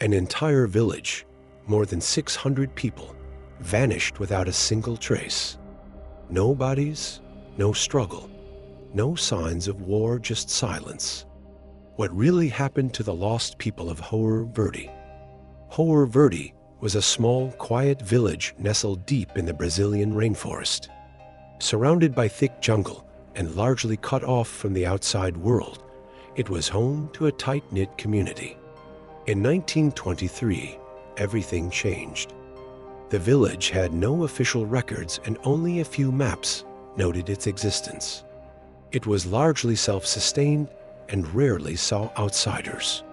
An entire village, more than 600 people, vanished without a single trace. No bodies, no struggle, no signs of war, just silence. What really happened to the lost people of Hoer Verde? Hoer Verde was a small, quiet village nestled deep in the Brazilian rainforest. Surrounded by thick jungle and largely cut off from the outside world, it was home to a tight-knit community. In 1923, everything changed. The village had no official records and only a few maps noted its existence. It was largely self-sustained and rarely saw outsiders.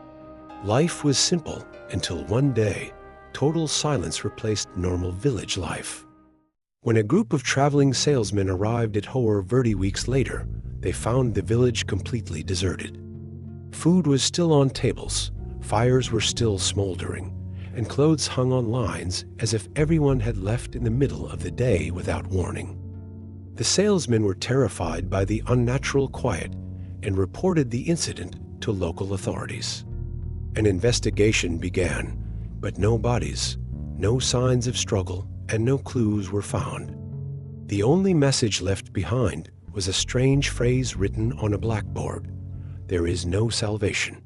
Life was simple until one day, total silence replaced normal village life. When a group of traveling salesmen arrived at Hoer Verde weeks later, they found the village completely deserted. Food was still on tables, fires were still smoldering, and clothes hung on lines as if everyone had left in the middle of the day without warning. The salesmen were terrified by the unnatural quiet and reported the incident to local authorities. An investigation began, but no bodies, no signs of struggle, and no clues were found. The only message left behind was a strange phrase written on a blackboard: "There is no salvation."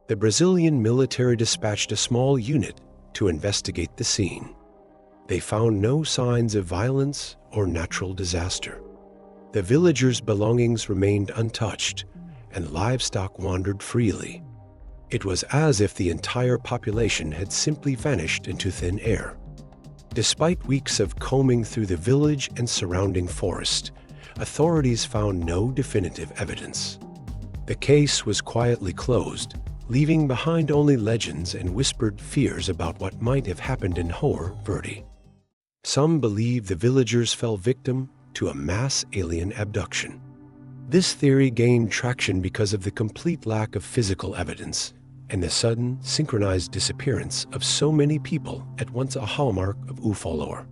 The Brazilian military dispatched a small unit to investigate the scene. They found no signs of violence or natural disaster. The villagers' belongings remained untouched, and livestock wandered freely. It was as if the entire population had simply vanished into thin air. Despite weeks of combing through the village and surrounding forest, authorities found no definitive evidence. The case was quietly closed, leaving behind only legends and whispered fears about what might have happened in Hoer Verde. Some believe the villagers fell victim to a mass alien abduction. This theory gained traction because of the complete lack of physical evidence and the sudden, synchronized disappearance of so many people, at once a hallmark of UFO lore.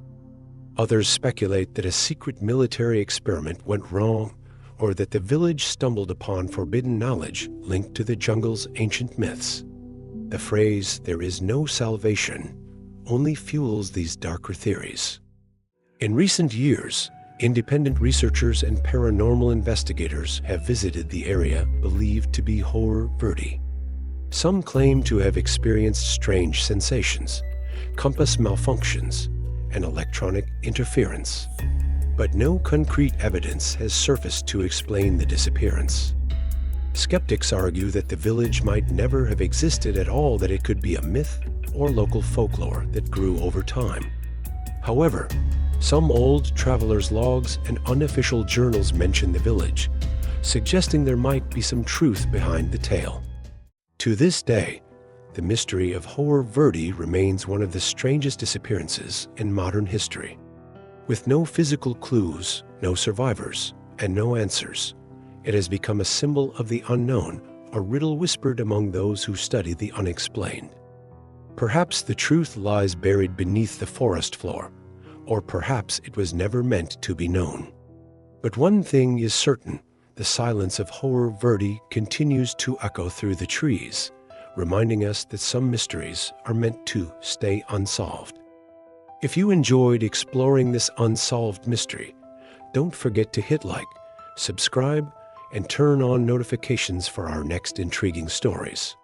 Others speculate that a secret military experiment went wrong, or that the village stumbled upon forbidden knowledge linked to the jungle's ancient myths. The phrase, "there is no salvation," only fuels these darker theories. In recent years, independent researchers and paranormal investigators have visited the area believed to be Hoer Verde. Some claim to have experienced strange sensations, compass malfunctions, and electronic interference. But no concrete evidence has surfaced to explain the disappearance. Skeptics argue that the village might never have existed at all, that it could be a myth or local folklore that grew over time. However, some old travelers' logs and unofficial journals mention the village, suggesting there might be some truth behind the tale. To this day, the mystery of Hoer Verde remains one of the strangest disappearances in modern history. With no physical clues, no survivors, and no answers, it has become a symbol of the unknown, a riddle whispered among those who study the unexplained. Perhaps the truth lies buried beneath the forest floor, or perhaps it was never meant to be known. But one thing is certain: the silence of Hoer Verde continues to echo through the trees, reminding us that some mysteries are meant to stay unsolved. If you enjoyed exploring this unsolved mystery, don't forget to hit like, subscribe, and turn on notifications for our next intriguing stories.